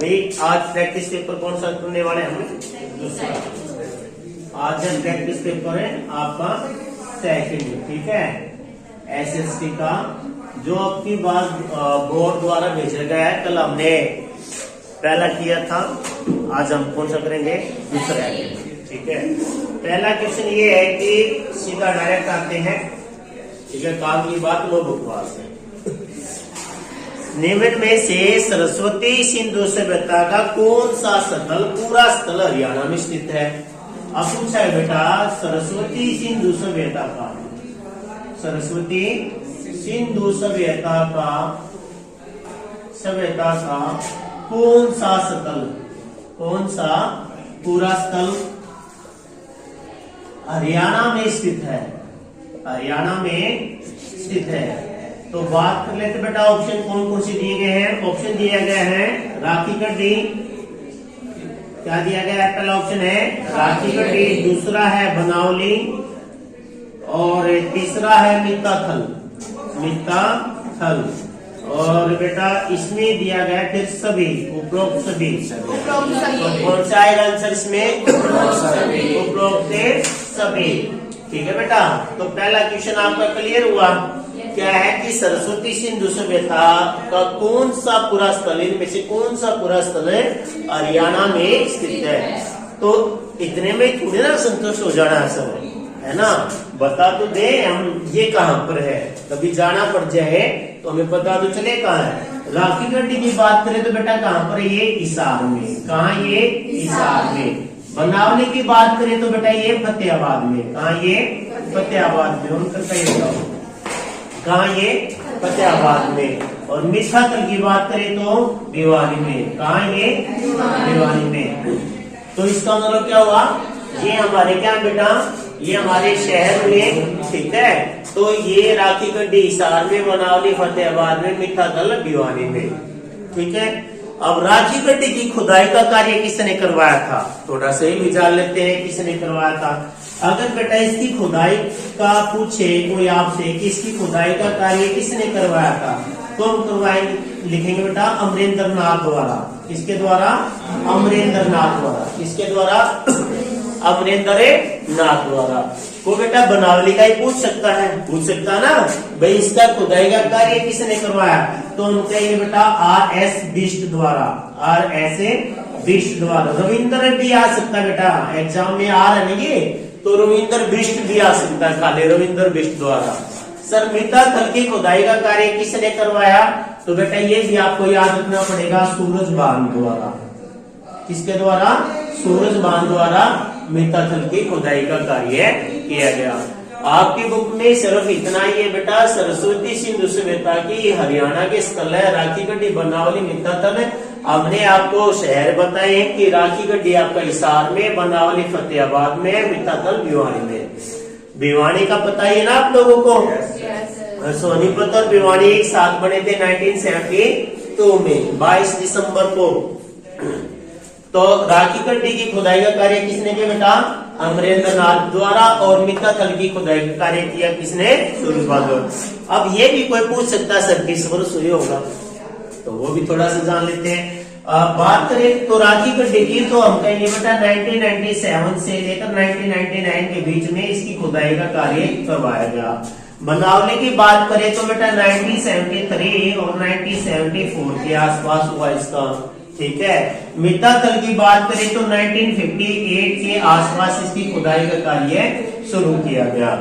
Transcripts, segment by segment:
भाई आज practice paper कौन सा करने वाले हैं हम? दूसरा। आज का प्रैक्टिस पेपर है आपका सेकंड, ठीक है, एसएसटी का, जो आपकी बात बोर्ड द्वारा भेजा गया है। कल हमने पहला किया था, आज हम कौन सा करेंगे? दूसरा, ठीक है। पहला क्वेश्चन ये है कि सीधा डायरेक्ट आते हैं, ठीक है, काम की बात लो बकवास है। निम्न में से सरस्वती सिंधु सभ्यता का कौन सा स्थल, पूरा स्थल हरियाणा में स्थित है? अब पूछा है बेटा सरस्वती सिंधु सभ्यता का, सरस्वती सिंधु सभ्यता का कौन सा स्थल, कौन सा पूरा स्थल हरियाणा में स्थित है, हरियाणा में स्थित है। तो बात कर लेते बेटा ऑप्शन कौन कौन से दिए गए हैं। ऑप्शन दिया गया है राखी गढ़ी, क्या दिया गया है? पहला ऑप्शन है राखी गढ़ी, दूसरा है बनावली और तीसरा है मित्ताथल, मित्ताथल। और बेटा इसमें दिया गया फिर सभी, उपरोक्त सभी। तो कौन सा आएगा आंसर इसमें? उपरोक्त सभी, ठीक है बेटा। तो पहला क्वेश्चन आपका क्लियर हुआ। क्या है कि सरस्वती सिंधु सभ्यता का कौन सा पूरा स्थल, इनमें से कौन सा पूरा स्थल है हरियाणा में स्थित है? तो इतने में थोड़ी ना संतुष्ट हो जाना सब, है ना, बता तो दे हम ये कहाँ पर है, कभी जाना पड़ जाए तो हमें पता तो चले कहाँ है। राखी गढ़ी की बात करें तो बेटा कहाँ पर है? ये हिसार में। कहाँ? ये हिसार में। बनावली की बात करें तो बेटा ये फतेहाबाद में। कहाँ? ये फतेहाबाद में। उनका कहीं बताओ कहाँ? ये फतेहाबाद में। और मित्ताथल की बात करें तो भिवानी में। कहाँ? ये भिवानी में। तो इसका मतलब क्या हुआ? ये हमारे क्या बेटा, ये हमारे शहर में, ठीक है। तो ये राखी गढ़ी हिसार में, बनावली फतेहाबाद में, मित्ताथल भिवानी में, ठीक है। अब राखी गढ़ी की खुदाई का कार्य किसने करवाया था? थोड़ा सा ही विचार लेते हैं किसने करवाया था। अगर बेटा इसकी खुदाई का पूछे कोई आपसे कि इसकी खुदाई का कार्य किसने करवाया था, तो हम करवाएंगे, लिखेंगे बेटा अमरेंद्र नाथ द्वारा। किसके द्वारा? अमरेंद्र नाथ द्वारा। किसके द्वारा? अमरेंद्र नाथ द्वारा। को बेटा बनावली का ही पूछ सकता है, पूछ सकता ना भाई इसका खुदाई का कार्य किसने करवाया, तो हम कहेंगे बेटा R.S. बिष्ट द्वारा, R.S. बिष्ट द्वारा। रविंद्र भी आ सकता है बेटा, एग्जाम में आ रहा है तो रविंद्र बिष्ट भी आ सकता है, खाली रविंद्र बिष्ट द्वारा। सर मित्ताथल की खुदाई का कार्य किसने करवाया, तो बेटा ये भी आपको याद रखना पड़ेगा, सूरजभान द्वारा। किसके द्वारा? सूरजभान द्वारा मित्ताथल की खुदाई का कार्य किया गया। आपकी बुक में सिर्फ इतना ही है बेटा, सरस्वती सिंधु सभ्यता की हरियाणा के स्थल है राखी गढ़ी, बनावली, मित्ताथल। हमने आपको शहर बताए कि राखी गढ़ी आपका हिसार में, बनावली फतेहाबाद में, मित्ताथल भिवानी में। भिवानी का पता ही है ना आप लोगों को? सोनीपत और भिवानी एक साथ बने थे 1972 में, 22 दिसंबर को। तो राखी गढ़ी की खुदाई का कार्य किसने किया बेटा? अमरेंद्र नाथ द्वारा। और मित्ताथल की खुदाई का कार्य किया किसने? सूरजभान द्वारा। अब ये भी कोई पूछ सकता है सर किस वर्ष हुई होगा, तो वो भी थोड़ा सा जान लेते हैं। बात करें तो राखी गढ़ी की, तो हम कहेंगे बेटा 1997 से लेकर 1999 के बीच में इसकी खुदाई का कार्य करवाया गया। बनावली की बात करें तो बेटा 1973 और 1974 के आसपास हुआ इसका, ठीक है। मित्ताथल की बात करें तो 1958 के आसपास इसकी खुदाई का कार्य शुरू किया गया।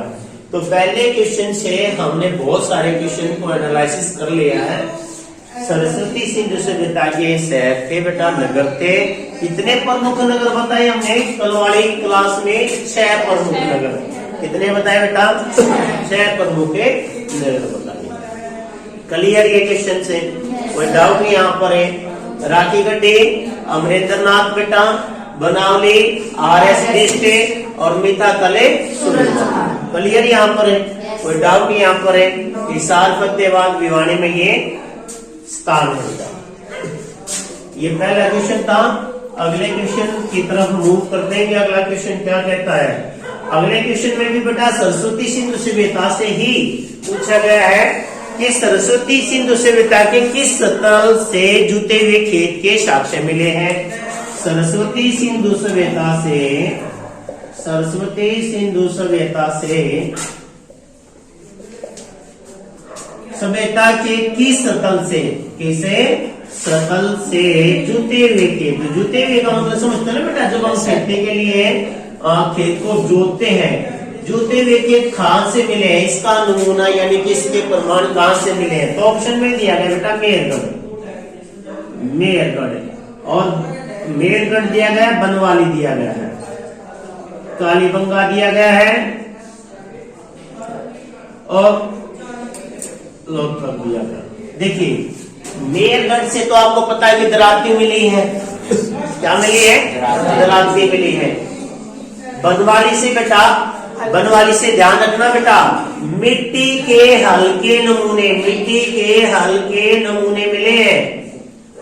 तो पहले क्वेश्चन से हमने बहुत सारे क्वेश्चन को एनालिसिस कर लिया है। सरस्वती सिंधु सभ्यता के शहर थे बेटा, नगर थे। कितने प्रमुख नगर बताए हमने कल वाली क्लास में? 6 प्रमुख नगर। कितने बताए बेटा? 6 प्रमुख नगर बताए। क्लियर ये क्वेश्चन से कोई डाउट नहीं यहाँ पर है? राखी गढ़ी, अमरेंद्र नाथ बेटा, बनावली R.S. बिष्ट और मित्ताथल सूरजभान। क्लियर यहाँ पर है? कोई डाउट नहीं यहाँ पर है? हिसार फतेहाबाद भिवानी में ये स्थान है। ये पहला क्वेश्चन था। अगले क्वेश्चन की तरफ मूव करते हैं कि अगला क्वेश्चन क्या कहता है। अगले क्वेश्चन में भी बेटा सरस्वती सिंधु सभ्यता से ही पूछा गया है कि सरस्वती सिंधु सभ्यता के किस तल से जुते हुए खेत के साक्ष्य मिले हैं? सरस्वती सिंधु सभ्यता से सभ्यता के किस तल से, किसे सतल से जुते हुए खेत, जुते हुए का मतलब समझते हैं ना बेटा, जब हम खेती के लिए खेत को जोतते हैं, जुते हुए खेत कहां से मिले हैं, इसका नमूना यानी कि इसके प्रमाण कहां से मिले हैं? तो ऑप्शन में दिया गया बेटा मेहरगढ़, और मेहरगढ़ दिया गया, बनवाली दिया गया है, कालीबंगा दिया गया है, और लोथल दिया गया। देखिए मेहरगढ़ से तो आपको पता है कि दराती मिली है, क्या मिली है? दराती मिली है। बनवाली से बेटा, बनवाली से ध्यान रखना बेटा, मिट्टी के हल्के नमूने मिले हैं।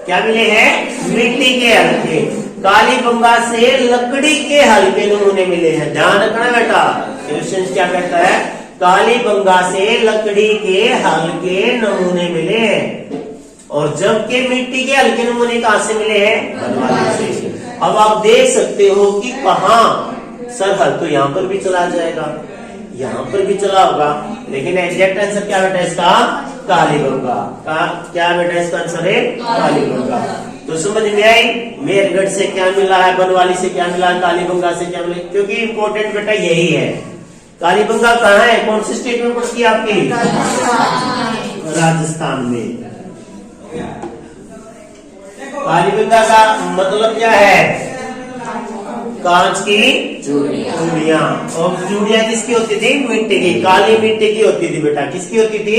क्या मिले हैं? मिट्टी के हल्के। कालीबंगा से लकड़ी के हल्के नमूने मिले हैं। ध्यान रखना बेटा, क्वेश्चन क्या कहता है? कालीबंगा से लकड़ी के हल्के नमूने मिले हैं, और जबकि मिट्टी के हल्के नमूने कहां से मिले हैं? बनवाली से। अब आप देख सकते हो कि कहां सरहद, तो यहाँ पर भी चला जाएगा, यहाँ पर भी चला होगा, लेकिन एग्जैक्ट आंसर क्या बेटा इसका? कालीबंगा का। क्या बेटा इसका आंसर है? कालीबंगा। तो समझ में आई मेहरगढ़ से क्या मिला है, बनवाली से क्या मिला, कालीबंगा से क्या मिला, क्योंकि इम्पोर्टेंट बेटा यही है। कालीबंगा कहाँ है? कौन सी स्टेट में पड़ती है आपकी? राजस्थान में। कालीबंगा का मतलब क्या है? कांच की चूड़ियां। और चूड़ियां किसकी होती थी? मिट्टी की, काली मिट्टी की होती थी बेटा। किसकी होती थी?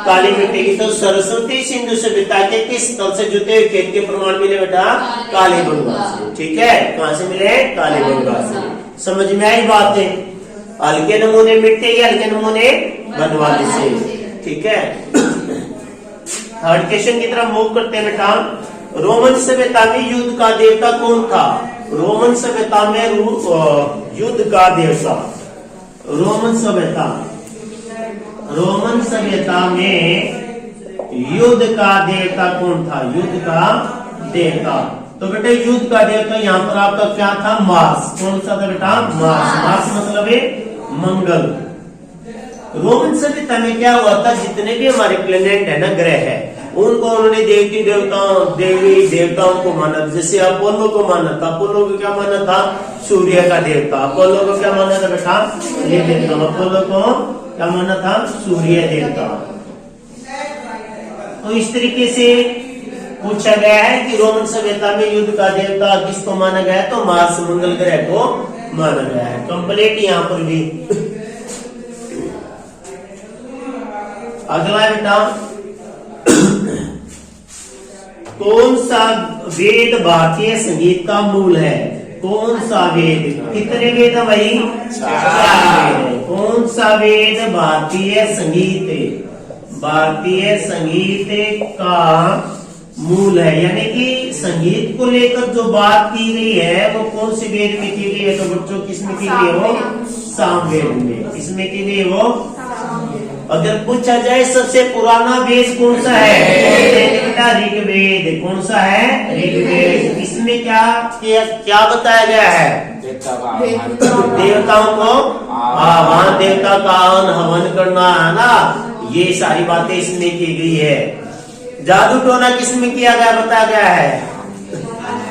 काली मिट्टी की। तो सरस्वती सिंधु सभ्यता के किस तल से जुते हुए खेत के प्रमाण मिले बेटा? कालीबंगा से। ठीक है, कहां से मिले? कालीबंगा से। समझ में आई बात है? हल्के नमूने मिट्टी के, हल्के नमूने बनवाली से। ठीक है, थर्ड क्वेश्चन की तरफ मूव करते हैं बेटा। रोमन सभ्यता में युद्ध का देवता कौन था? रोमन सभ्यता में युद्ध का देवता, रोमन सभ्यता में युद्ध का देवता कौन था? युद्ध का देवता, तो बेटा युद्ध का देवता यहाँ पर आपका क्या था? मार्स। कौन सा था बेटा? मार्स। मार्स मतलब है मंगल। रोमन सभ्यता में क्या हुआ था? जितने भी हमारे प्लेनेट है ना, ग्रह है, उनको उन्होंने देवी देवताओं को माना। जैसे अपोलो को माना था, अपोलो को क्या माना था? सूर्य का देवता। अपोलो को क्या माना था बेटा? ये देवता। अपोलो को क्या माना था? सूर्य देवता। तो इस तरीके से पूछा गया है कि रोमन सभ्यता में युद्ध का देवता किसको माना गया है? तो मार्स, मंगल ग्रह को माना गया है। कंप्लीट यहाँ पर भी। अगला बेटा, कौन सा वेद भारतीय संगीत का मूल है? कौन सा वेद? कितने वेद है भाई? 4 वेद। कौन सा वेद भारतीय संगीत का मूल है? यानी कि संगीत को लेकर जो बात की गई है वो कौन से वेद में की गई है? तो बच्चों किसमें की गई है? वो सामवेद में। इसमें की गई वो। अगर पूछा जाए सबसे पुराना वेद कौन सा है? ऋग्वेद। कौन सा है? ऋग्वेद। इसमें क्या बताया गया है? देवताओं को आह्वान, देवता का हवन करना है ना, ये सारी बातें इसमें की गई है। जादू टोना किसमें किया गया? बताया गया है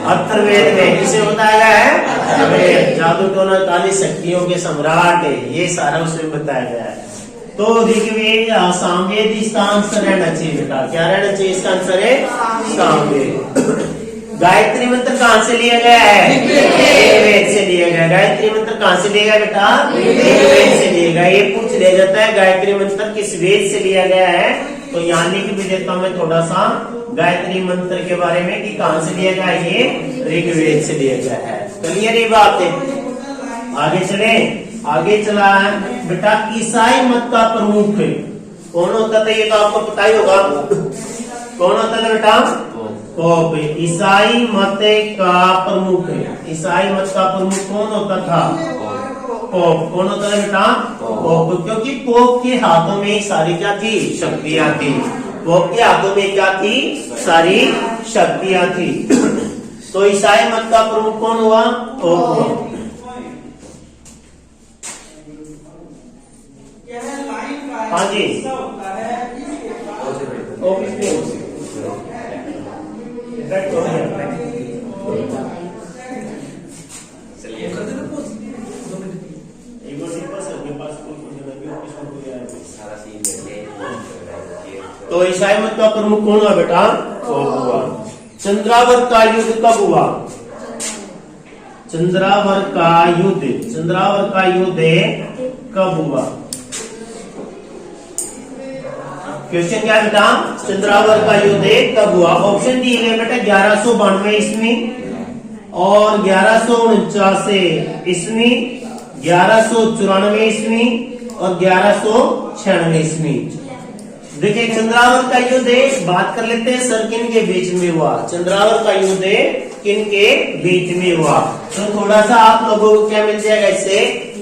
अथर्ववेद में। किसे बताया गया है? जादू टोना काली शक्तियों के सम्राट है, ये सारा उसमें बताया गया है। तो ऋग्वेद, सामवेद इसका आंसर रहना चाहिए बेटा। क्या रहना चाहिए? इसका आंसर है सामवेद। गायत्री मंत्र कहाँ से लिया गया है? ऋग्वेद से लिया गया। गायत्री मंत्र कहाँ से लिया गया बेटा? ऋग्वेद से लिया गया। ये पूछ लिया जाता है गायत्री मंत्र किस वेद से लिया गया है, तो यहाँ लिख भी देता हूँ मैं थोड़ा सा गायत्री मंत्र के बारे में कि कहाँ से लिया गया। ये ऋग्वेद से लिया गया है। क्लियर ये बात है? आगे चले। आगे चला बेटा, ईसाई मत का प्रमुख कौन होता था? ये तो आपको पता ही होगा। कौन होता था बेटा? पोप। ईसाई मत का प्रमुख, ईसाई मत का प्रमुख कौन होता था? पोप। कौन होता है बेटा? पोप। क्योंकि पोप के हाथों में सारी क्या थी? शक्तियां थी। पोप के हाथों में क्या थी? सारी शक्तियां थी। तो ईसाई मत का प्रमुख कौन हुआ? पोप हुआ। हाँ जी, तो ईसाई मत का प्रमुख कौन हुआ बेटा? पोप हुआ। चंद्रावर का युद्ध कब हुआ? चंद्रावर का युद्ध कब हुआ? क्वेश्चन क्या बेटा? चंद्रावर का युद्ध कब हुआ? ऑप्शन दिए गए बेटा 1192 ईस्वी और 1149 ईस्वी, 1194 ईस्वी और 1196 ईस्वी। देखिए चंद्रावर का युद्ध बात कर लेते हैं सर किन के बीच में हुआ? चंद्रावर का युद्ध किन के बीच में हुआ? तो थोड़ा सा आप लोगों को क्या मिल जाएगा, इससे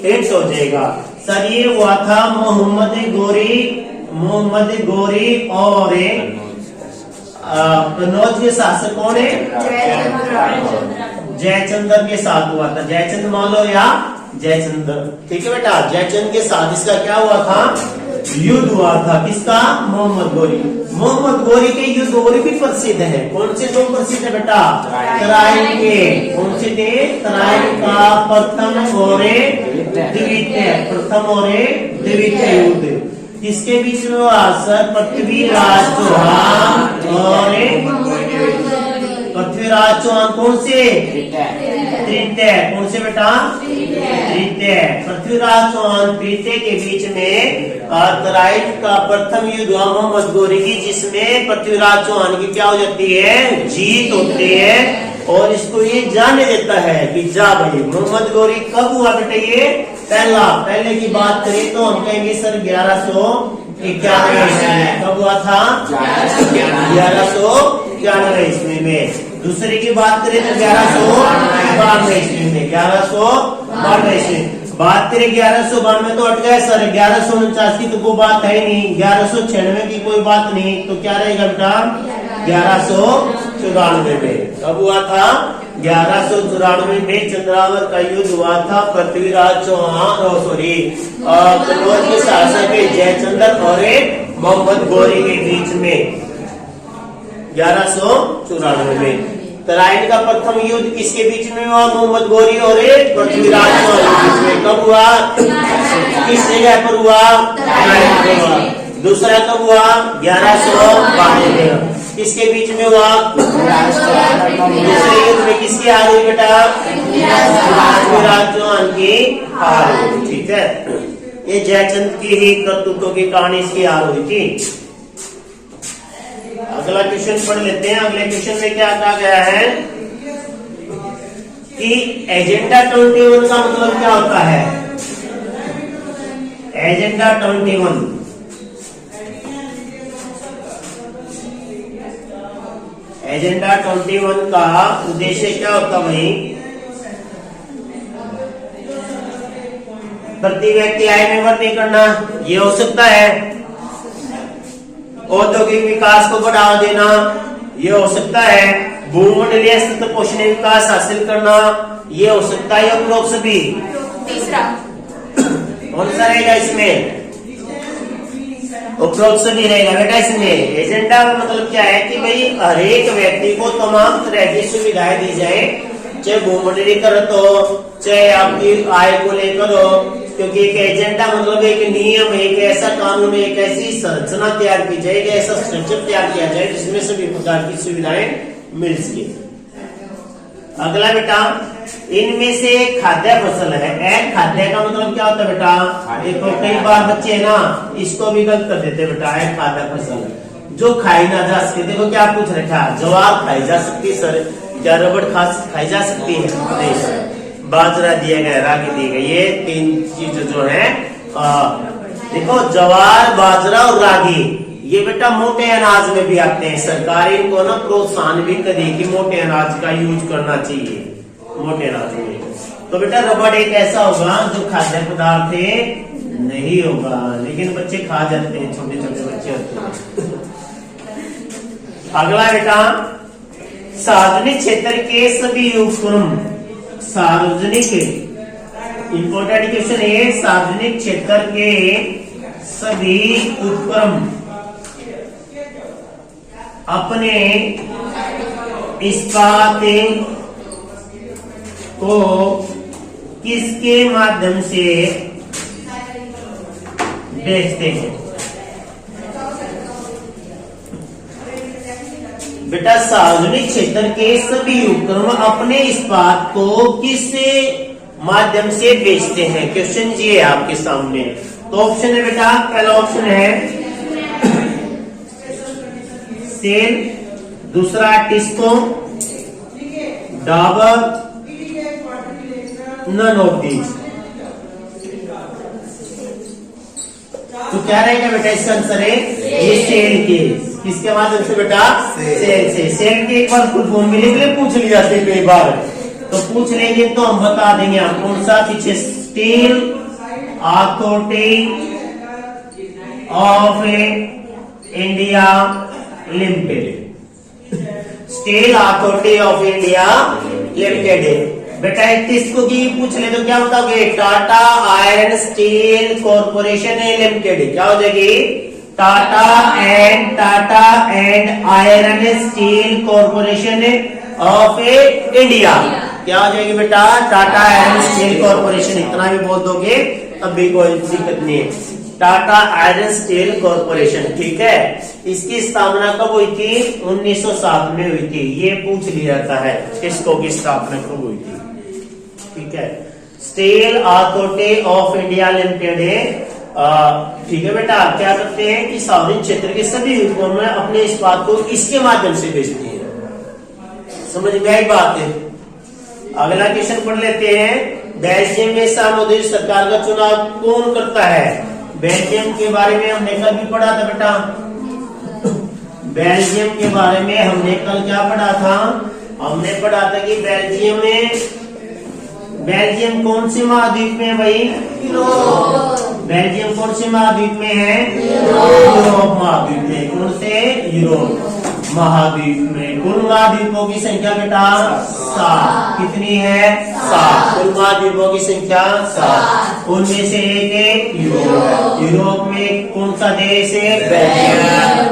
हिंट हो जाएगा। सर ये हुआ था मोहम्मद गोरी और कन्नौज के शासक कौन है? जयचंद्र के साथ हुआ था। जयचंद्र मान लो या जयचंद्र, ठीक है बेटा। जयचंद्र के साथ इसका क्या हुआ था? युद्ध हुआ था। किसका? मोहम्मद गोरी के युद्ध और भी प्रसिद्ध है। कौन से दो प्रसिद्ध है बेटा? तराइन के। कौन से थे? तराइन का प्रथम और द्वितीय युद्ध किसके बीच में हुआ? सर पृथ्वीराज चौहान कौन से? तृतीय। कौन से बेटा? तृतीय। पृथ्वीराज चौहान तृतीय के बीच में तराइन का प्रथम युद्ध हुआ मोहम्मद गोरी की, जिसमें पृथ्वीराज चौहान की क्या हो जाती है? जीत होती है। और इसको ये जाने देता है कि जा भाई मोहम्मद गोरी कब हुआ बेटा? ये पहले की बात करें तो हम कहेंगे सर 1191 ईस्वी। कब हुआ था? 1191 ईस्वी में। दूसरे की बात करें तो 1192 ईस्वी में। 1192 ईस्वी बात करें 1192 तो अट गए सर। 1149 की तो कोई बात है नहीं। 1196 की कोई बात नहीं। तो क्या रहेगा बेटा? 1194 में। कब हुआ था? 1194 में चंद्रावर का युद्ध हुआ था पृथ्वीराज चौहान कन्नौज के शासक जयचंद्र और मोहम्मद गोरी के बीच में 1194 में। तराइन का प्रथम युद्ध किसके बीच में हुआ? मोहम्मद गोरी और पृथ्वीराज चौहान के बीच में। कब हुआ? किस जगह पर हुआ? दूसरा कब हुआ? 1192 में। किसके बीच में हुआ? दूसरे युद्ध में किसकी हार हुई बेटा? पृथ्वीराज चौहान की हार हुई। ठीक है, ये जयचंद की ही करतूतों की कहानी इसकी हार हुई थी। अगला क्वेश्चन पढ़ लेते हैं। अगले क्वेश्चन में क्या कहा गया है कि एजेंडा 21 का मतलब क्या होता है? एजेंडा 21 का उद्देश्य क्या होता भाई? प्रति व्यक्ति आय में वृद्धि करना, ये हो सकता है। औद्योगिक विकास को बढ़ावा देना, ये हो सकता है। भूमंडलीय सतत पोषणीय विकास हासिल करना, ये हो सकता है। उपरोक्त सभी तीसरा कौन सा रहेगा इसमें? उपरोक्त सभी रहेगा बेटा इसमें। एजेंडा का मतलब क्या है कि भाई हर एक व्यक्ति को तमाम तरह की सुविधाएं दी जाए, चाहे भूमंडलीकरण हो, चाहे आपकी आय को लेकर हो। क्योंकि एक एजेंडा मतलब एक नियम, एक ऐसा कानून, एक ऐसी संरचना तैयार की जाए, एक ऐसा स्ट्रक्चर तैयार किया जाए जिसमें सभी प्रकार की सुविधाएं मिल सके। अगला बेटा, इनमें से खाद्य फसल है। एक खाद्य का मतलब क्या होता है बेटा? देखो कई बार बच्चे ना इसको भी गलत कर देते बेटा। एक खाद्य फसल जो खाई ना जा सके। देखो क्या पूछ रखा? ज्वार खाई जा सकती है सर? क्या रबड़ खाई जा सकती है? नहीं सर। बाजरा दिया गया, रागी दी गई, ये तीन चीज जो है देखो ज्वार, बाजरा और रागी, ये बेटा मोटे अनाज में भी आते हैं। सरकार इनको ना प्रोत्साहन भी करे कि मोटे अनाज का यूज करना चाहिए, मोटे अनाज में। तो बेटा रबड़ एक ऐसा होगा जो खाद्य पदार्थ नहीं होगा, लेकिन बच्चे खा जाते हैं, छोटे छोटे बच्चे होते हैं। अगला बेटा, सार्वजनिक क्षेत्र के सभी उपक्रम, सार्वजनिक, इंपॉर्टेंट क्वेश्चन है, सार्वजनिक क्षेत्र के सभी उपक्रम अपने इस्पात को किसके माध्यम से बेचते हैं? बेटा सार्वजनिक क्षेत्र के सभी उपक्रम अपने इस्पात को किस माध्यम से बेचते हैं? क्वेश्चन ये है आपके सामने। तो ऑप्शन है बेटा, पहला ऑप्शन है सेल, दूसरा TISCO, Dabur, none of these. तो क्या रहेगा बेटा इसका आंसर है ये सेल के, किसके माध्यम से बेटा? सेल से। सेल के एक बार फुल फॉर्म में लिख ले, पूछ लिया जाते कई बार, तो पूछ लेंगे तो हम बता देंगे आप कौन सा पीछे। Steel authority of India limited, steel authority of India limited. बेटा किसको की पूछ ले तो क्या बताओगे? Tata iron steel corporation limited. क्या हो जाएगी? Tata and iron steel corporation of India. क्या हो जाएगी बेटा? Tata iron steel corporation. इतना भी बोल दोगे तब भी कोई दिक्कत नहीं है। टाटा आयरन स्टील कॉर्पोरेशन, ठीक है। इसकी स्थापना कब हुई थी? 1907 में हुई थी। ये पूछ लिया जाता है किसको की स्थापना कब हुई थी, ठीक है। Steel authority of India limited है, ठीक है बेटा। क्या करते हैं कि सार्वजनिक क्षेत्र के सभी उपक्रम में अपने इस्पात को इसके माध्यम से बेचती है। समझ में आई बात है? अगला क्वेश्चन पढ़ लेते हैं। बेल्जियम में सामुदायिक सरकार का चुनाव कौन करता है? बेल्जियम के बारे में हमने कल भी पढ़ा था बेटा। बेल्जियम के बारे में हमने कल क्या पढ़ा था? हमने पढ़ा था कि बेल्जियम कौन से महाद्वीप में है भाई? बेल्जियम कौन से महाद्वीप में है? यूरोप महाद्वीप में। कौन से? यूरोप महाद्वीप में। कुल महाद्वीपों की संख्या बेटा 7। कितनी है? 7। कुल महाद्वीपों की संख्या 7। उनमें से एक है यूरोप। यूरोप में कौन सा देश है? बेल्जियम,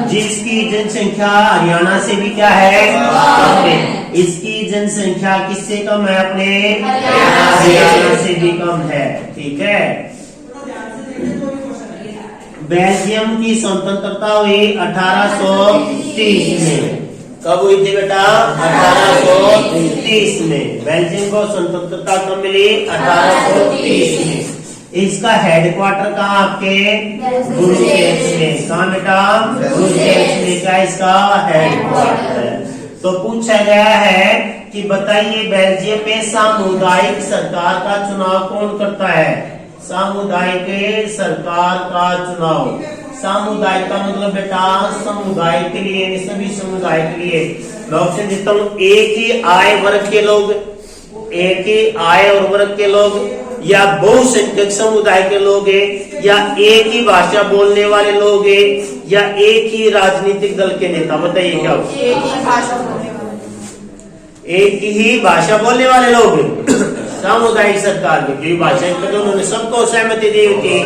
जिसकी जनसंख्या हरियाणा से भी क्या है? कम है। इसकी जनसंख्या किससे कम है? अपने हरियाणा से भी कम है, ठीक है। बेल्जियम की स्वतंत्रता हुई 1830 में। कब हुई थी बेटा? 1830 में। बेल्जियम को स्वतंत्रता कब मिली? 1830 में। इसका हेडक्वार्टर कहाँ आपके? ब्रुसेल्स में। कहाँ बेटा? ब्रुसेल्स में। क्या इसका हेडक्वार्टर है? तो पूछा गया है कि बताइए बेल्जियम में सामुदायिक सरकार का चुनाव कौन करता है? सामुदायिक सरकार का चुनाव। सामुदायिक का मतलब बेटा समुदाय के लिए, सभी समुदाय के लिए। मैं ऑप्शन देता हूँ। एक ही आय वर्ग के लोग, एक ही आय और वर्ग के लोग, या बहुसंख्यक समुदाय के लोग हैं, या एक ही भाषा बोलने वाले लोग हैं, या एक ही राजनीतिक दल के नेता। बताइए क्या? एक ही भाषा बोलने वाले लोग सामुदायिक सरकार की भाषा तो उन्होंने सबको सहमति दी थी।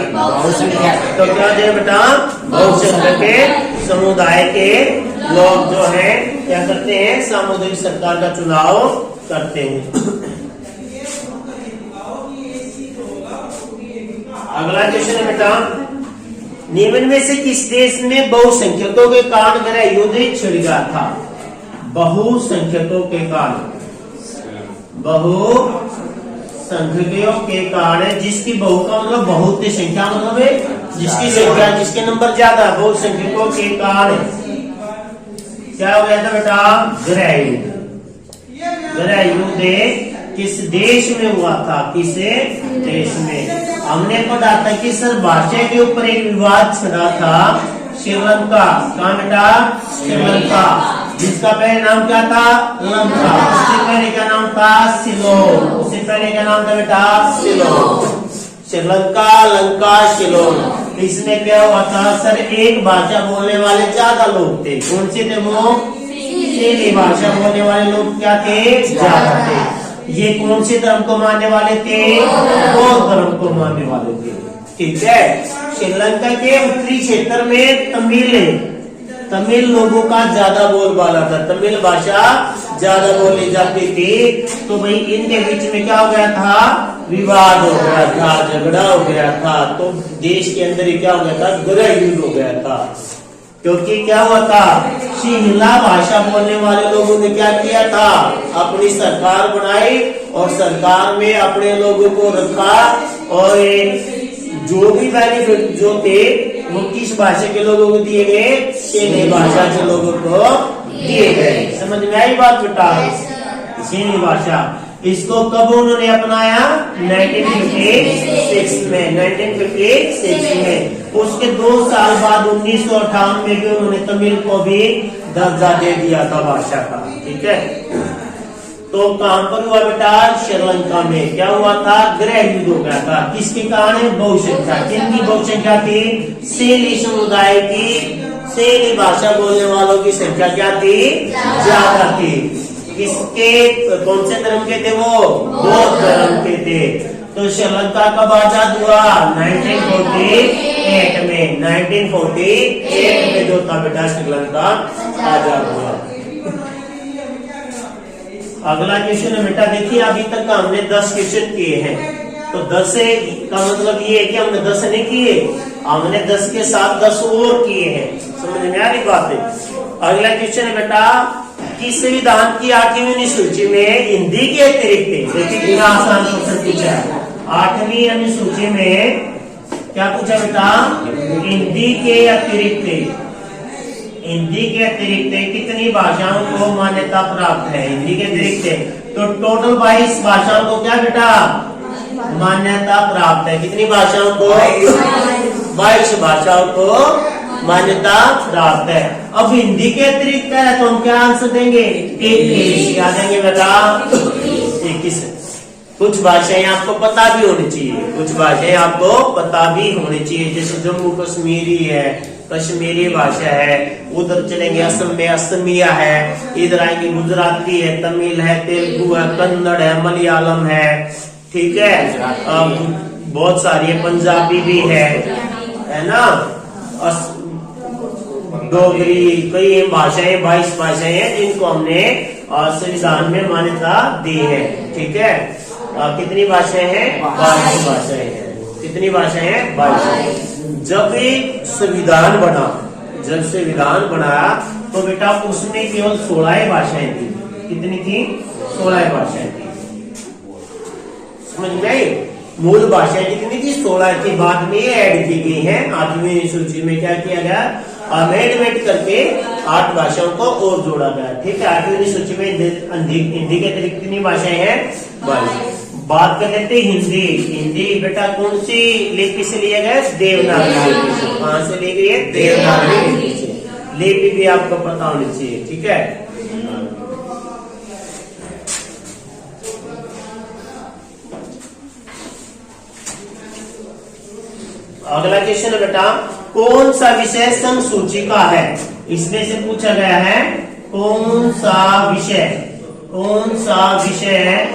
तो क्या है बेटा? बहुसंख्यक के समुदाय के लोग जो है क्या करते हैं? सामुदायिक सरकार का चुनाव करते हैं। अगला क्वेश्चन है बेटा, निम्न में से किस देश में बहुसंख्यकों के कारण गृह युद्ध छिड़ गया था? बहुसंख्यकों के कारण, बहुसंख्यकों के कारण, जिसकी बहु का मतलब बहुत की संख्या, मतलब है जिसकी संख्या, जिसके नंबर ज्यादा, बहुसंख्यकों के कारण क्या हो गया था बेटा? गृह युद्ध। गृह युद्ध किस देश में हुआ था? किस देश में? हमने पढ़ा था कि सर भाषा के ऊपर एक विवाद छिड़ा था श्रीलंका। कहाँ बेटा? श्रीलंका, जिसका पहले नाम क्या था? लंका। उससे पहले क्या नाम था? सिलोन। उससे पहले क्या नाम था बेटा? सिलोन। श्रीलंका, लंका, सिलोन। इसमें क्या हुआ था सर? एक भाषा बोलने वाले ज्यादा लोग थे। कौन से थे वो? सिंधी भाषा बोलने वाले लोग क्या थे? ज्यादा थे। ये कौन से धर्म को मानने वाले थे? बौद्ध धर्म को मानने वाले थे। ठीक है। श्रीलंका के उत्तरी क्षेत्र में तमिल लोगों का ज्यादा बोलबाला था। तमिल भाषा ज्यादा बोली जाती थी। तो भाई इनके बीच में क्या हो गया था? विवाद हो गया था, झगड़ा हो गया था। तो देश के अंदर ही क्या हो गया था? गृह युद्ध हो गया था। क्योंकि क्या हुआ था? सिंहला भाषा बोलने वाले लोगों ने क्या किया था? अपनी सरकार बनाई और सरकार में अपने लोगों को रखा और जो भी बेनिफिट जो थे वो किस भाषा के लोगों को दिए गए? सिंधी भाषा के लोगों को दिए गए। समझ में आई बात बेटा? सिंधी भाषा। इसको कब उन्होंने अपनाया? 1956 में। 1956 में। उसके 2 साल बाद 1958 में भी उन्होंने तमिल को भी दर्जा दे दिया था भाषा का। ठीक है। तो कहां पर हुआ बेटा? श्रीलंका में। क्या हुआ था? गृह युद्ध हो गया था। किसके कारण? बहुसंख्या। किनकी बहुसंख्या थी? सिंधी समुदाय की। सिंधी भाषा बोलने वालों की संख्या क्या थी? ज्यादा थी। किसके? कौन से धर्म के थे वो? बौद्ध धर्म के थे। तो श्रीलंका कब आजाद हुआ? 1948 में। 1948 में जो था बेटा श्रीलंका आजाद हुआ। अगला क्वेश्चन है बेटा, देखिए अभी तक का हमने 10 क्वेश्चन किए हैं। तो 10 से का मतलब ये है कि हमने 10 नहीं किए, हमने 10 के साथ 10 और किए हैं। समझ में आ रही बात है? अगला क्वेश्चन है बेटा, किस संविधान की 8वीं अनुसूची में हिंदी के अतिरिक्त, देखिए कितना आसान क्वेश्चन पूछा है। 8वीं अनुसूची में क्या पूछा बेटा? हिंदी के अतिरिक्त कितनी भाषाओं को मान्यता प्राप्त है? हिंदी के अतिरिक्त तो टोटल 22 भाषाओं को क्या बेटा मान्यता प्राप्त है? कितनी भाषाओं को? 22 भाषाओं को मान्यता प्राप्त है। अब हिंदी के अतिरिक्त है तो हम क्या आंसर देंगे? 21। क्या देंगे बेटा? 21। कुछ भाषाएं आपको पता भी होनी चाहिए, कुछ भाषाएं आपको पता भी होनी चाहिए। जैसे जम्मू कश्मीरी है, कश्मीरी भाषा है। उधर चलेंगे असम में असमिया है। इधर आएंगे गुजराती है, तमिल है, तेलुगु है, कन्नड़ है, मलयालम है। ठीक है। बहुत सारी है, पंजाबी भी है ना, डोगरी, कई भाषाएं 22 भाषाएं हैं जिनको हमने संविधान में मान्यता दी है। ठीक है। कितनी भाषाएं हैं? 22 भाषाएं हैं। कितनी भाषाएं हैं? 22। जब एक संविधान बना तो बेटा उसमें केवल 16 भाषाएं थी। कितनी थी? 16 भाषाएं थी। समझ में आई? मूल भाषाएं कितनी थी? 16 थी। बाद में ऐड की गई हैं। 8वीं अनुसूची में क्या किया गया? अमेंडमेंट करके 8 भाषाओं को और जोड़ा गया। ठीक है। 8वीं अनुसूची में हिंदी के अतिरिक्त कितनी भाषाएं हैं? 22। बात कर लेते हिंदी। हिंदी बेटा कौन सी लिपि से लिया गया? देवनागरी लिपि से। कहां से ली गई है? देवनागरी लिपि से। लिपि भी आपको पता होनी चाहिए। ठीक है। अगला क्वेश्चन है बेटा, कौन सा विषय संघ सूची का है? इसमें से पूछा गया है कौन सा विषय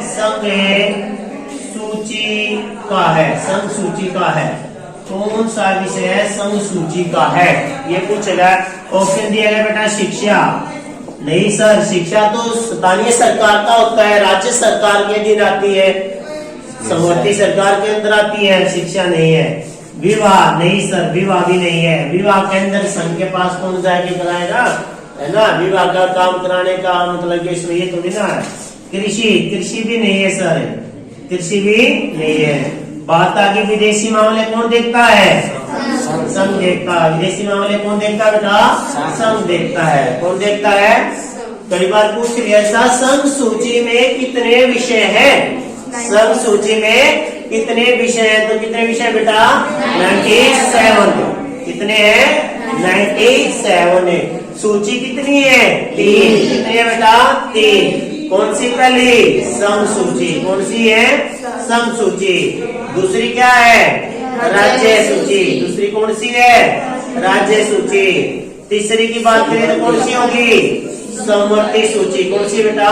संघ सूची का है? संघ सूची का है। कौन सा विषय संघ सूची का है? ये पूछा गया। ऑप्शन दिया गया बेटा शिक्षा। नहीं सर, शिक्षा तो स्थानीय सरकार का होता है, राज्य सरकार के अधीन आती है, समवर्ती सरकार के अंदर आती है। शिक्षा नहीं है। विवाह नहीं सर, विवाह भी नहीं है। विवाह के अंदर संघ के पास कौन जाके कराएगा? है ना, विवाह का काम कराने का मतलब इसमें ये तो नहीं ना है। कृषि भी नहीं है सर, कृषि भी नहीं है। बात आगे विदेशी मामले कौन देखता है? संघ देखता है। विदेशी मामले कौन देखता है बेटा? संघ देखता है। कौन देखता है? कई बार पूछ लिया ऐसा, संघ सूची में कितने विषय हैं? संघ सूची में कितने विषय हैं? तो कितने विषय बेटा? 97। कितने हैं? 97 है। सूची कितनी है? 3। कितनी है बेटा? 3। कौन सी पहली? सम सूची। कौन सी है? सम सूची। दूसरी क्या है? राज्य सूची। दूसरी कौन सी है? राज्य सूची। तीसरी की बात करें तो कौन सी होगी? समवर्ती सूची। कौन सी बेटा?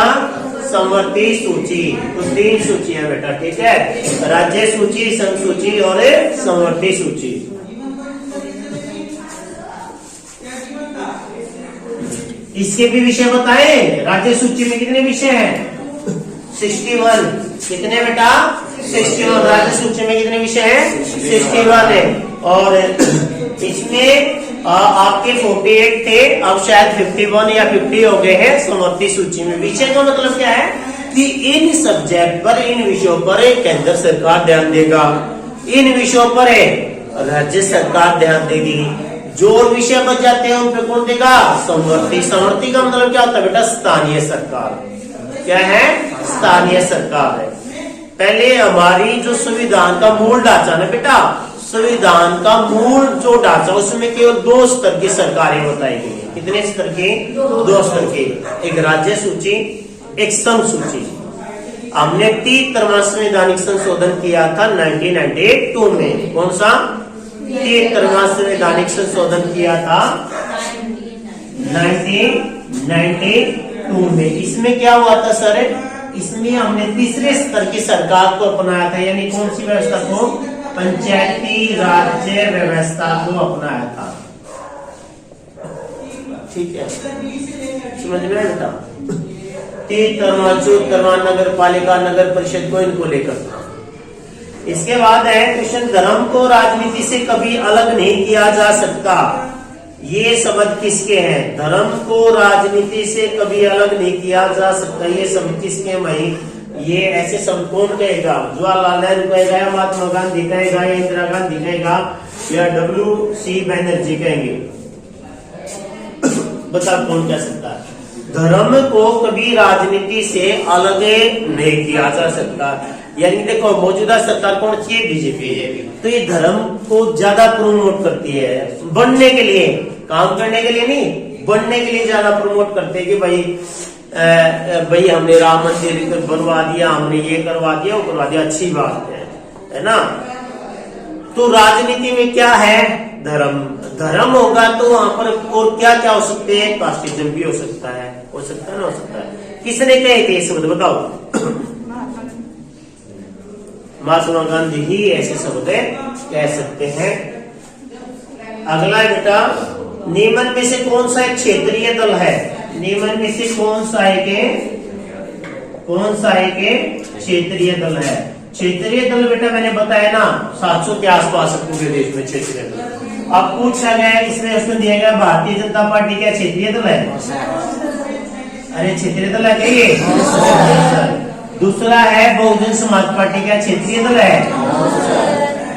समवर्ती सूची। तो 3 सूचियां बेटा, ठीक है, राज्य सूची, सम सूची और समवर्ती सूची। इसके भी विषय बताए। राज्य सूची में कितने विषय हैं? 61। कितने बेटा? 61। राज्य सूची में कितने विषय हैं? 61 है। और इसमें आपके 48 थे, अब शायद 51 या 50 हो गए हैं समवर्ती सूची में। विषय का मतलब क्या है कि इन सब्जेक्ट पर, इन विषयों पर केंद्र सरकार ध्यान देगा, इन विषयों पर राज्य सरकार ध्यान देगी। जो विषय बच जाते हैं उन पे कौन देगा? समवर्ती। समवर्ती का मतलब क्या होता है बेटा? स्थानीय सरकार। क्या है? स्थानीय सरकार है। पहले हमारी जो संविधान का मूल ढांचा है बेटा, संविधान का मूल जो ढांचा, उसमें केवल 2 स्तर की सरकारें बताई गई है। कितने स्तर की? 2 स्तर की। एक राज्य सूची, एक सम सूची। हमने 33वां संवैधानिक संशोधन किया था 1992 में। कौन सा? 33वां संवैधानिक संशोधन किया था 1992 में। इसमें क्या हुआ था सर? इसमें हमने तीसरे स्तर की सरकार को अपनाया था। यानी कौन सी व्यवस्था को? पंचायती राज्य व्यवस्था को अपनाया था। ठीक है, समझ में आया बेटा? 33वां 74वां नगर पालिका, नगर परिषद को इनको लेकर। इसके बाद है क्वेश्चन, धर्म को राजनीति से कभी अलग नहीं किया जा सकता। ये शब्द किसके हैं? धर्म को राजनीति से कभी अलग नहीं किया जा सकता, ये शब्द किसके हैं भाई? ये ऐसे शब्द कौन कहेगा? जवाहरलाल नेहरू कहेगा, महात्मा गांधी कहेगा, या इंदिरा गांधी कहेगा, या WC बनर्जी कहेंगे? बता कौन कह सकता है? धर्म को कभी राजनीति से अलग नहीं किया जा सकता। यानी देखो, मौजूदा सरकार कौन सी है? बीजेपी। तो ये धर्म को ज्यादा प्रमोट करती है, बनने के लिए, काम करने के लिए नहीं, बनने के लिए ज्यादा प्रमोट करते हैं कि भाई हमने राम मंदिर बनवा दिया, हमने ये करवा दिया, वो करवा दिया, अच्छी बात है ना? तो राजनीति में क्या है? धर्म। धर्म होगा तो वहां पर और क्या क्या हो सकते हैं? कास्टिज्म भी हो सकता है। हो सकता है ना? हो सकता है। किसने कहे थे ये शब्द बताओ? महात्मा गांधी ही ऐसे शब्द कह सकते हैं। अगला बेटा, निम्न में से कौन सा एक क्षेत्रीय दल है? निम्न में से कौन सा एक क्षेत्रीय दल है? क्षेत्रीय दल बेटा मैंने बताया ना, 700 के आसपास पूरे देश में क्षेत्रीय दल। अब पूछा गया, इसमें उसमें दिया गया भारतीय जनता पार्टी क्या क्षेत्रीय दल है? अरे क्षेत्रीय दल है क्या ये? दूसरा है बहुजन समाज पार्टी क्या क्षेत्रीय दल है?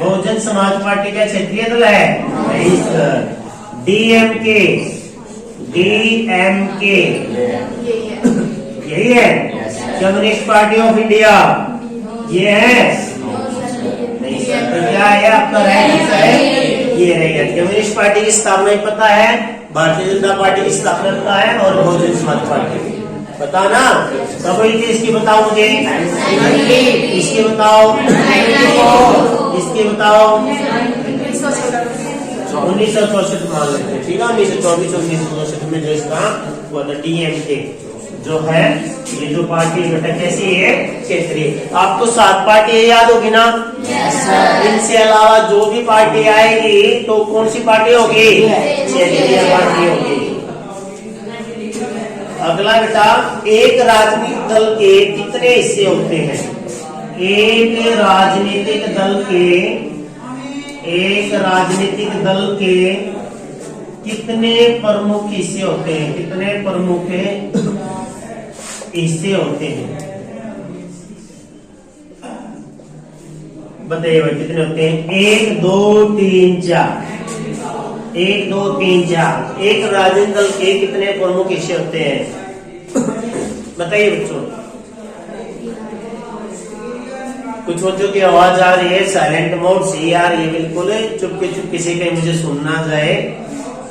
बहुजन समाज पार्टी क्या क्षेत्रीय दल है? नहीं सर। DMK यही है? कम्युनिस्ट पार्टी ऑफ इंडिया ये है? नहीं सर। तो क्या है आपका? ये रहेगा। कम्युनिस्ट पार्टी की स्थापना पता है, भारतीय जनता पार्टी की स्थापना पता है, और बहुजन समाज पार्टी पता ना? कब हुई थी इसकी बताओ मुझे? इसकी बताओ, इसकी बताओ। 1964 मान लेते हैं, ठीक है। 1924 और 1964 में जो इसका हुआ था DMK जो है, ये जो पार्टी बेटा कैसी है? क्षेत्रीय। आपको 7 पार्टी याद होगी ना? इनसे अलावा जो भी पार्टी आएगी तो कौन सी पार्टी होगी? क्षेत्रीय पार्टी होगी। अगला बेटा, एक राजनीतिक दल के कितने हिस्से होते हैं? एक राजनीतिक दल के कितने प्रमुख हिस्से होते हैं? कितने प्रमुख हिस्से होते हैं? बताइए भाई, कितने होते हैं? 1 2 3 4। 1 2 3 4। एक राजनीतिक दल के कितने प्रमुख हिस्से होते हैं? बताइए बच्चों। कुछ बच्चों की आवाज आ रही है, साइलेंट मोड से यार, ये बिल्कुल चुपके से मुझे सुनना जाए।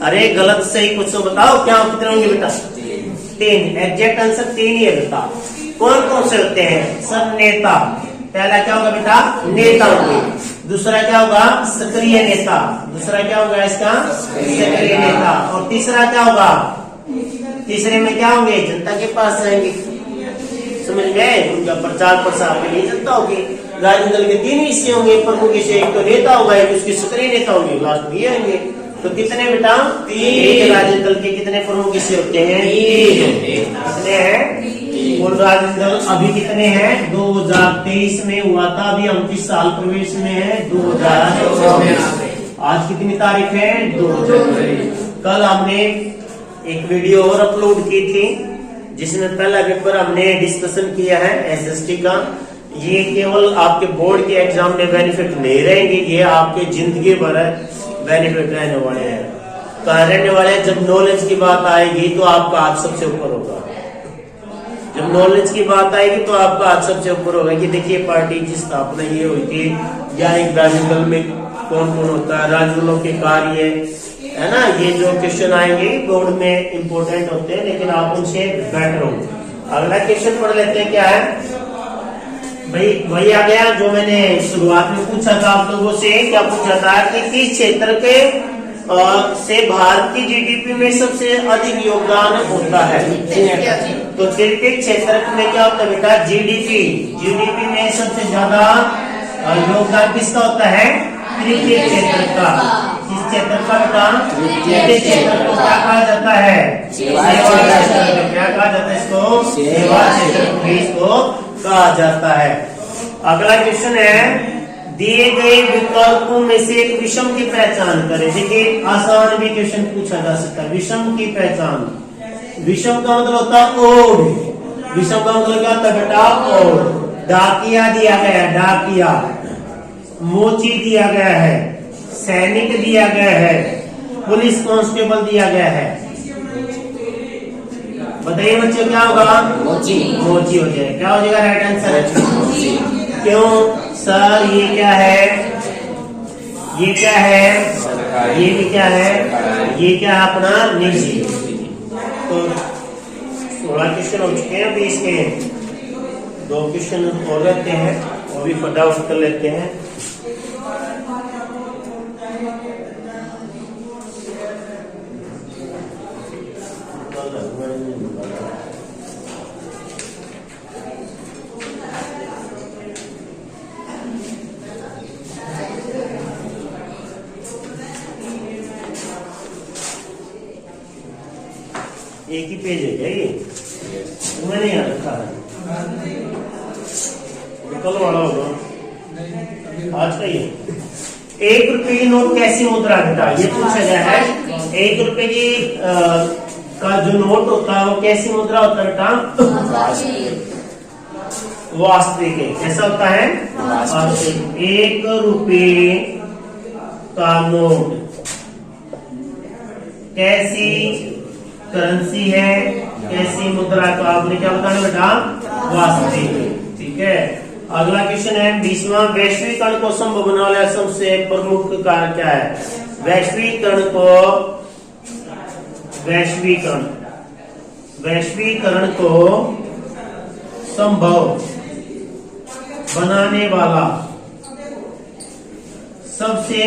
अरे गलत सही कुछ तो बताओ, क्या कितने होंगे बेटा? 3, एग्जैक्ट आंसर 3 ही है बेटा। कौन कौन से होते हैं? सब नेता। पहला क्या होगा बेटा? नेता होंगे। दूसरा क्या होगा? सक्रिय नेता। दूसरा क्या होगा इसका? सक्रिय नेता। और तीसरा क्या होगा? तीसरे में क्या होंगे? जनता के पास जाएंगे। समझ गए? उनका प्रचार प्रसार के लिए जनता होगी। राजनीतिक दल के 3 हिस्से होंगे प्रमुख हिस्से। एक तो नेता होगा, एक उसके सक्रिय नेता होंगे, लास्ट में ये होंगे। तो कितने बेटा? 3। राजनीतिक दल के कितने प्रमुख हिस्से होते हैं? 3। कितने हैं? और राजनीतिक दल अभी कितने हैं? 2023 में हुआ था, अभी हम किस साल प्रवेश में है? 2024। आज कितनी तारीख है? 2 जनवरी। कल हमने एक वीडियो और अपलोड की थी जिसमें पहला पेपर हमने डिस्कशन किया है एसएसटी का। ये केवल आपके बोर्ड के एग्जाम में बेनिफिट नहीं रहेंगे, ये आपके जिंदगी भर बेनिफिट रहने वाले हैं। कहाँ रहने वाले हैं? जब नॉलेज की बात आएगी तो आपका हाथ सबसे ऊपर होगा। जब नॉलेज की बात आएगी तो आपका हाथ सबसे ऊपर होगा कि देखिए पार्टी की स्थापना ये हुई थी, या एक राजनीतिक दल में कौन कौन होता है, राजदलों के कार्य है ना। ये जो क्वेश्चन आएंगे बोर्ड में इंपोर्टेंट होते हैं, लेकिन आप उनसे बेटर हो। अगला क्वेश्चन पढ़ लेते हैं। क्या है भाई? वही आ गया जो मैंने शुरुआत में पूछा था आप लोगों से। क्या पूछा था कि किस क्षेत्र के से भारत की जीडीपी में सबसे अधिक योगदान होता है? तो क्रिकेट क्षेत्र में क्या होता है बेटा? जीडीपी। जीडीपी में सबसे ज्यादा योगदान किसका होता है? क्रिकेट क्षेत्र का। किस क्षेत्र का बेटा? क्रिकेट क्षेत्र को क्या कहा जाता है? सेवा क्षेत्र। क्या कहा जाता है इसको? सेवा क्षेत्र इसको कहा जाता है। अगला क्वेश्चन है, दिए गए विकल्पों में से एक विषम की पहचान करें। देखिए आसान भी क्वेश्चन पूछा जा सकता है। विषम की पहचान। विषम का मतलब होता है ओड। विषम का मतलब क्या होता है बेटा? ओड। डाकिया दिया गया है, डाकिया। मोची दिया गया है, सैनिक दिया गया है, पुलिस कांस्टेबल दिया गया है। बताइए बच्चों क्या होगा? मोची। मोची हो जाएगा। क्या हो जाएगा राइट आंसर? क्यों सर? ये क्या है? ये क्या है? ये भी क्या है? ये क्या है? अपना निजी। तो 16 क्वेश्चन हो चुके हैं। अभी इसके 2 क्वेश्चन और रहते हैं, वो भी फटाफट कर लेते हैं। एक ही पेज है क्या ये? मैंने यहाँ रखा है, कल वाला होगा आज का ये। 1 रुपए की नोट कैसी मुद्रा बेटा? ये पूछा गया है। 1 रुपए की का जो नोट होता है वो कैसी मुद्रा होता है बेटा? वास्तविक है। कैसा होता है? वास्तविक। 1 रुपए का नोट कैसी करेंसी है? कैसी मुद्रा? तो आपने क्या बताना बेटा? वास्तविक। ठीक है। अगला क्वेश्चन है 20वां, वैश्वीकरण को संभव बनाने वाला सबसे प्रमुख कारण क्या है? वैश्वीकरण को संभव बनाने वाला सबसे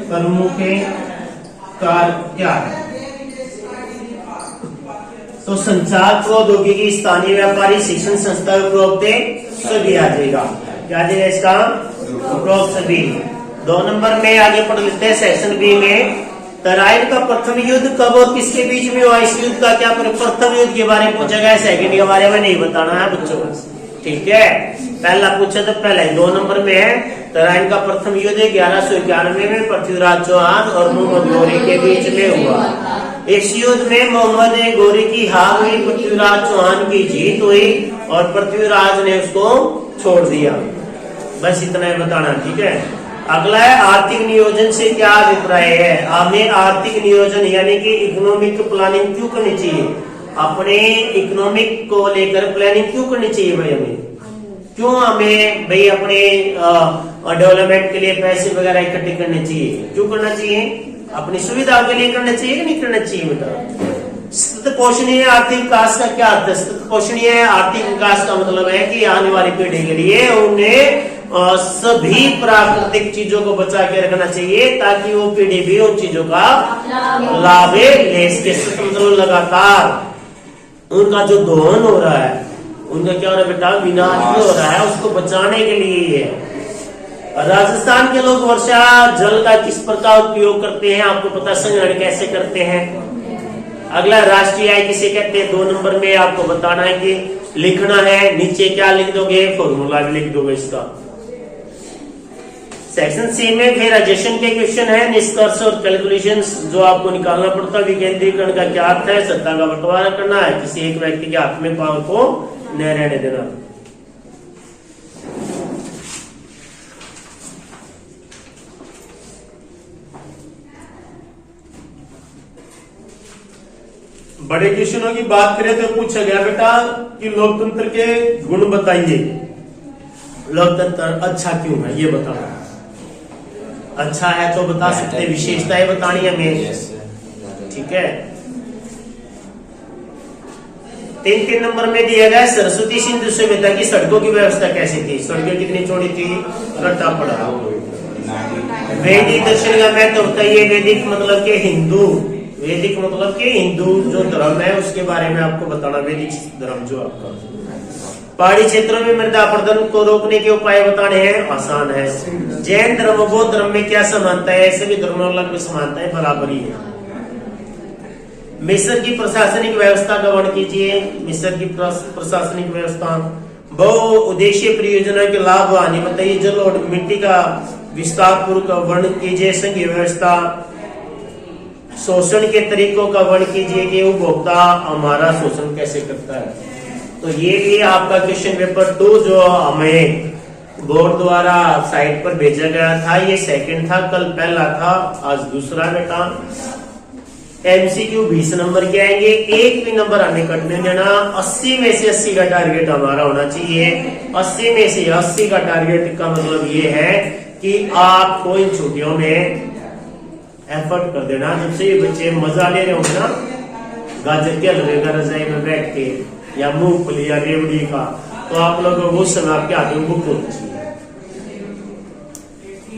प्रमुख कार्य क्या है? तो संचार प्रौद्योगिकी, स्थानीय व्यापारी, शिक्षण संस्था, उपरोक्त सभी आ जाएगा। क्या आ जाएगा इसका? उपरोक्त सभी। 2 नंबर में आगे पढ़ लेते हैं सेक्शन बी में। तराइन का प्रथम युद्ध कब और किसके बीच में हुआ? इस युद्ध का क्या प्रथम युद्ध के बारे में पूछा गया है, सेकंड के बारे में नहीं बताना है बच्चों। ठीक है, पहला पूछा तो पहला ही 2 नंबर में है। तराइन का प्रथम युद्ध 1191 में पृथ्वीराज चौहान और मोहम्मद गौरी के बीच में हुआ। इस युद्ध में मोहम्मद गौरी की हार हुई, पृथ्वीराज चौहान की जीत हुई और पृथ्वीराज ने उसको छोड़ दिया। बस इतना ही बताना। ठीक है। अगला है आर्थिक नियोजन से क्या अभिप्राय है? हमें आर्थिक नियोजन यानी कि इकोनॉमिक प्लानिंग क्यों करनी चाहिए? अपने इकोनॉमिक को लेकर प्लानिंग क्यों करनी चाहिए भाई? हमें क्यों हमें भाई अपने डेवलपमेंट के लिए पैसे वगैरह इकट्ठे करने चाहिए? क्यों करना चाहिए? अपनी सुविधा के लिए करना चाहिए कि नहीं करना चाहिए बेटा? सतत पोषणीय आर्थिक विकास का क्या अर्थ है? सतत पोषणीय आर्थिक विकास का मतलब है कि आने वाली पीढ़ी के लिए उन्हें सभी प्राकृतिक चीजों को बचा के रखना चाहिए ताकि वो पीढ़ी भी उन चीजों का लाभ ले। इसके मतलब लगातार उनका जो दोहन हो रहा है, उनका क्या हो रहा है बेटा, विनाश हो रहा है, उसको बचाने के लिए ही है। राजस्थान के लोग वर्षा जल का किस प्रकार उपयोग करते हैं, आपको पता, संग्रहण कैसे करते हैं। अगला राष्ट्रीय आय किसे कहते हैं, 2 नंबर में आपको बताना है कि लिखना है। नीचे क्या लिख दोगे, फॉर्मूला भी लिख दोगे इसका। सेक्शन सी में फिर एडिशन के क्वेश्चन है, निष्कर्ष और कैलकुलेशंस जो आपको निकालना पड़ता है। विकेंद्रीकरण का क्या अर्थ है, सत्ता का बंटवारा करना है, किसी एक व्यक्ति के हाथ में पावर को न रहने देना। बड़े क्वेश्चनों की बात करें तो पूछा गया बेटा कि लोकतंत्र के गुण बताइए। लोकतंत्र अच्छा क्यों है ये बताओ। अच्छा है तो बता सकते, विशेषताएं बतानी है हमें, ठीक है। 3 नंबर में दिया गया सरस्वती सिंधु सभ्यता की सड़कों की व्यवस्था कैसी थी, सड़कें कितनी चौड़ी थी, रट्टा पड़ा। वैदिक दर्शन का महत्व बताइए। वैदिक मतलब के हिंदू, वैदिक मतलब के हिंदू जो धर्म है उसके बारे में आपको बताना, वैदिक धर्म जो आपका। पहाड़ी क्षेत्रों में मृदा अपरदन को रोकने के उपाय बताने हैं, आसान है। जैन धर्म बौद्ध धर्म में क्या समानता है, सभी धर्मों में समानताएं बराबर ही है। मिस्र की प्रशासनिक व्यवस्था का वर्णन कीजिए। मिस्र की प्रशासनिक व्यवस्था। बहुउद्देशीय परियोजना के लाभ हानि बताइए। जल और मिट्टी का विस्तार पूर्वक वर्णन कीजिए। संघीय व्यवस्था। शोषण के तरीकों का वर्णन कीजिए कि उपभोक्ता हमारा शोषण कैसे करता है। तो ये भी आपका क्वेश्चन पेपर 2 जो हमें बोर्ड द्वारा साइट पर भेजा गया था, ये सेकंड था, कल पहला था, आज दूसरा बेटा। एमसीक्यू 20 नंबर के आएंगे, एक भी नंबर हमें कटने देना। 80 में से 80 का टारगेट हमारा होना चाहिए। 80 में से 80 का टारगेट का मतलब ये है कि आपको इन छुट्टियों में एफर्ट कर देना। जब से ये बच्चे मजा ले रहे होंगे ना, गाजर के हलवे का रजाई में बैठ के या मूंगफली या रेवड़ी का, तो आप लोगों को उस समय आपके हाथ में बुक होती है।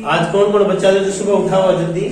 आज कौन कौन बच्चा जो सुबह उठा हुआ जल्दी